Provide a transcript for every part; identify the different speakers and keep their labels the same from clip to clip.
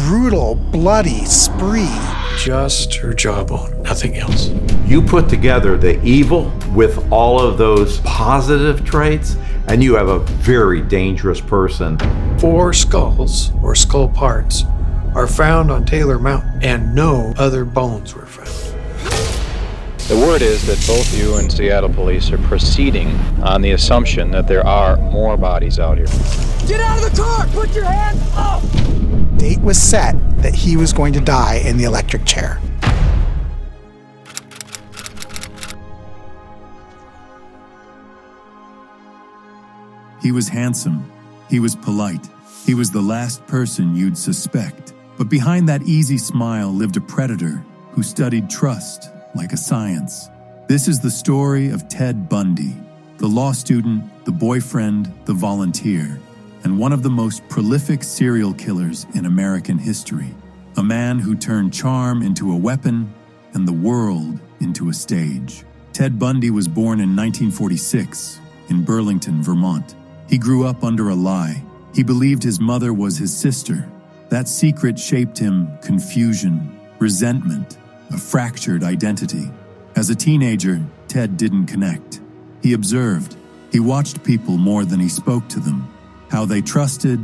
Speaker 1: brutal, bloody spree.
Speaker 2: Just her jawbone, nothing else.
Speaker 3: You put together the evil with all of those positive traits, and you have a very dangerous person.
Speaker 2: 4 skulls, or skull parts, are found on Taylor Mountain, and no other bones were found.
Speaker 4: The word is that both you and Seattle police are proceeding on the assumption that there are more bodies out here.
Speaker 5: Get out of the car! Put your hands up!
Speaker 1: Date was set that he was going to die in the electric chair.
Speaker 6: He was handsome. He was polite. He was the last person you'd suspect. But behind that easy smile lived a predator who studied trust like a science. This is the story of Ted Bundy, the law student, the boyfriend, the volunteer, and one of the most prolific serial killers in American history. A man who turned charm into a weapon and the world into a stage. Ted Bundy was born in 1946 in Burlington, Vermont. He grew up under a lie. He believed his mother was his sister. That secret shaped him confusion, resentment, a fractured identity. As a teenager, Ted didn't connect. He observed. He watched people more than he spoke to them. How they trusted,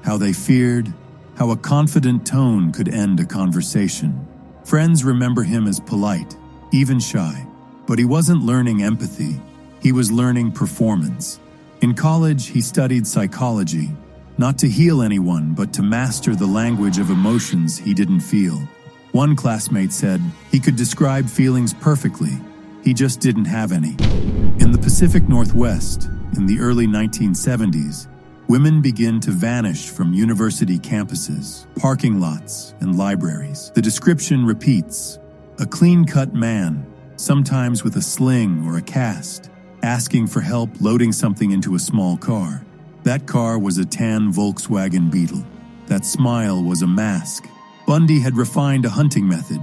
Speaker 6: how they feared, how a confident tone could end a conversation. Friends remember him as polite, even shy. But he wasn't learning empathy. He was learning performance. In college, he studied psychology, not to heal anyone, but to master the language of emotions he didn't feel. One classmate said he could describe feelings perfectly, he just didn't have any. In the Pacific Northwest, in the early 1970s, women begin to vanish from university campuses, parking lots, and libraries. The description repeats: a clean-cut man, sometimes with a sling or a cast, asking for help loading something into a small car. That car was a tan Volkswagen Beetle. That smile was a mask. Bundy had refined a hunting method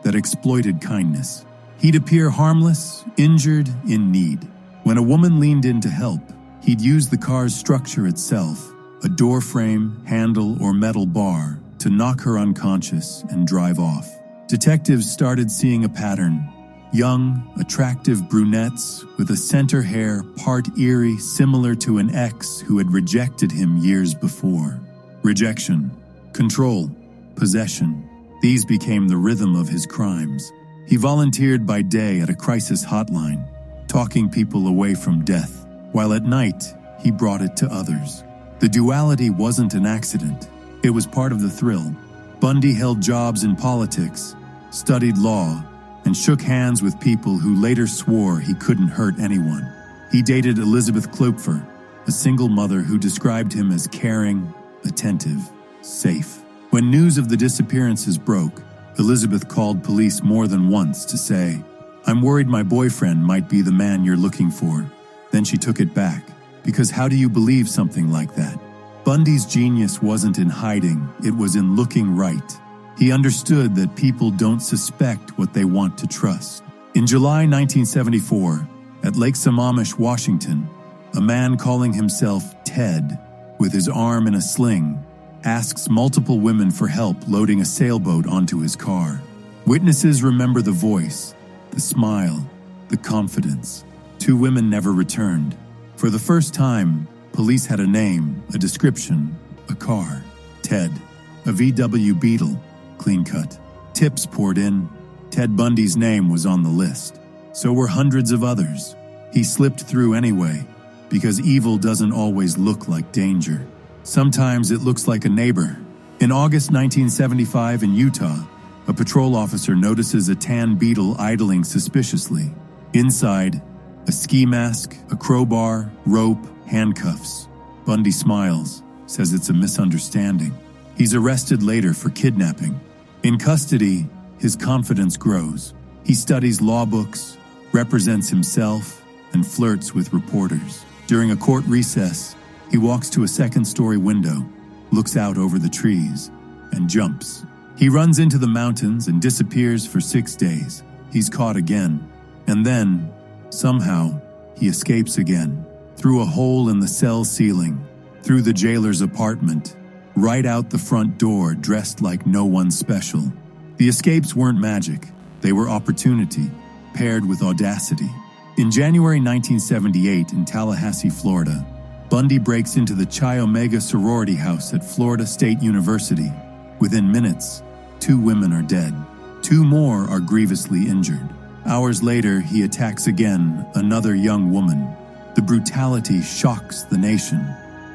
Speaker 6: that exploited kindness. He'd appear harmless, injured, in need. When a woman leaned in to help, he'd use the car's structure itself, a door frame, handle, or metal bar, to knock her unconscious and drive off. Detectives started seeing a pattern. Young, attractive brunettes with a center hair part eerie, similar to an ex who had rejected him years before. Rejection, control, possession. These became the rhythm of his crimes. He volunteered by day at a crisis hotline, talking people away from death, while at night, he brought it to others. The duality wasn't an accident. It was part of the thrill. Bundy held jobs in politics, studied law, and shook hands with people who later swore he couldn't hurt anyone. He dated Elizabeth Klopfer, a single mother who described him as caring, attentive, safe. When news of the disappearances broke, Elizabeth called police more than once to say, "I'm worried my boyfriend might be the man you're looking for." Then she took it back, because how do you believe something like that? Bundy's genius wasn't in hiding, it was in looking right. He understood that people don't suspect what they want to trust. In July 1974, at Lake Sammamish, Washington, a man calling himself Ted, with his arm in a sling, asks multiple women for help loading a sailboat onto his car. Witnesses remember the voice, the smile, the confidence. 2 women never returned. For the first time, police had a name, a description, a car. Ted, a VW Beetle, clean cut. Tips poured in. Ted Bundy's name was on the list. So were hundreds of others. He slipped through anyway, because evil doesn't always look like danger. Sometimes it looks like a neighbor. In August 1975 in Utah, a patrol officer notices a tan Beetle idling suspiciously. Inside, a ski mask, a crowbar, rope, handcuffs. Bundy smiles, says it's a misunderstanding. He's arrested later for kidnapping. In custody, his confidence grows. He studies law books, represents himself, and flirts with reporters. During a court recess, he walks to a second-story window, looks out over the trees, and jumps. He runs into the mountains and disappears for 6 days. He's caught again. And then, somehow, he escapes again. Through a hole in the cell ceiling, through the jailer's apartment, right out the front door dressed like no one special. The escapes weren't magic, they were opportunity, paired with audacity. In January 1978 in Tallahassee, Florida, Bundy breaks into the Chi Omega sorority house at Florida State University. Within minutes, 2 women are dead. 2 more are grievously injured. Hours later, he attacks again, another young woman. The brutality shocks the nation.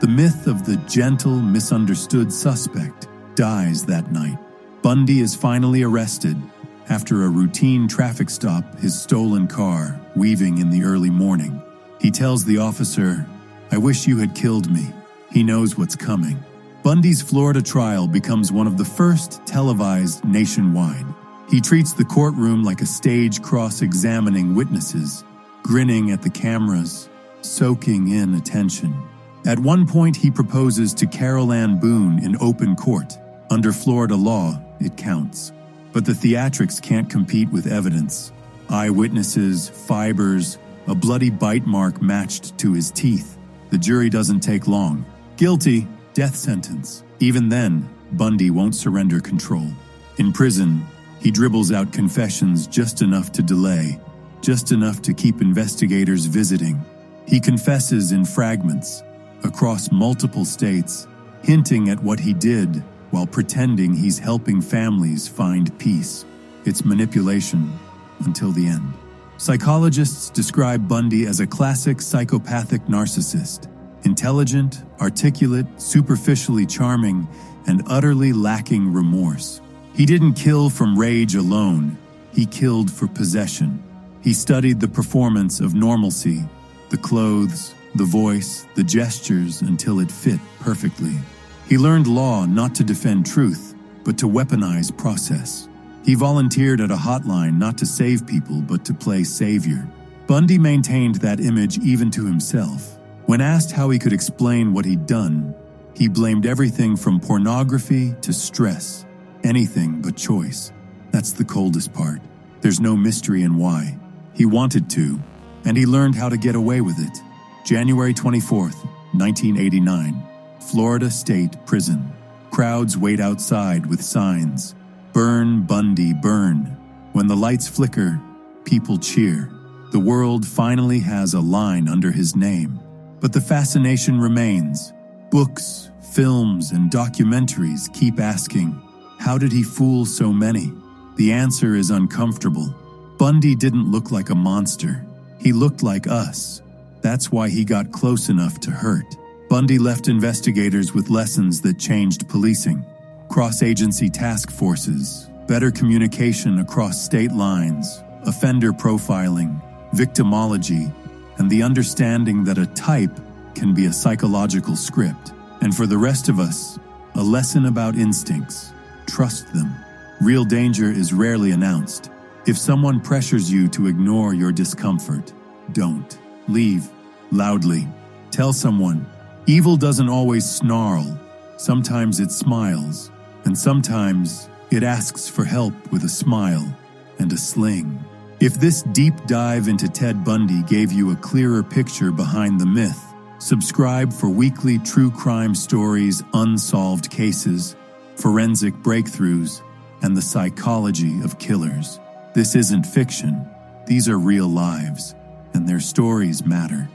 Speaker 6: The myth of the gentle, misunderstood suspect dies that night. Bundy is finally arrested after a routine traffic stop, his stolen car weaving in the early morning. He tells the officer, "I wish you had killed me." He knows what's coming. Bundy's Florida trial becomes one of the first televised nationwide. He treats the courtroom like a stage cross-examining witnesses, grinning at the cameras, soaking in attention. At one point, he proposes to Carol Ann Boone in open court. Under Florida law, it counts. But the theatrics can't compete with evidence. Eyewitnesses, fibers, a bloody bite mark matched to his teeth. The jury doesn't take long. Guilty, death sentence. Even then, Bundy won't surrender control. In prison, he dribbles out confessions just enough to delay, just enough to keep investigators visiting. He confesses in fragments, across multiple states, hinting at what he did while pretending he's helping families find peace. It's manipulation until the end. Psychologists describe Bundy as a classic psychopathic narcissist, intelligent, articulate, superficially charming, and utterly lacking remorse. He didn't kill from rage alone, he killed for possession. He studied the performance of normalcy, the clothes, the voice, the gestures until it fit perfectly. He learned law not to defend truth, but to weaponize process. He volunteered at a hotline not to save people, but to play savior. Bundy maintained that image even to himself. When asked how he could explain what he'd done, he blamed everything from pornography to stress. Anything but choice. That's the coldest part. There's no mystery in why. He wanted to, and he learned how to get away with it. January 24th, 1989. Florida State Prison. Crowds wait outside with signs. "Burn, Bundy, burn." When the lights flicker, people cheer. The world finally has a line under his name. But the fascination remains. Books, films, and documentaries keep asking, how did he fool so many? The answer is uncomfortable. Bundy didn't look like a monster. He looked like us. That's why he got close enough to hurt. Bundy left investigators with lessons that changed policing. Cross-agency task forces, better communication across state lines, offender profiling, victimology, and the understanding that a type can be a psychological script. And for the rest of us, a lesson about instincts. Trust them. Real danger is rarely announced. If someone pressures you to ignore your discomfort, don't. Leave loudly. Tell someone, evil doesn't always snarl. Sometimes it smiles, and sometimes it asks for help with a smile and a sling. If this deep dive into Ted Bundy gave you a clearer picture behind the myth, subscribe for weekly true crime stories, unsolved cases, forensic breakthroughs, and the psychology of killers. This isn't fiction. These are real lives, and their stories matter.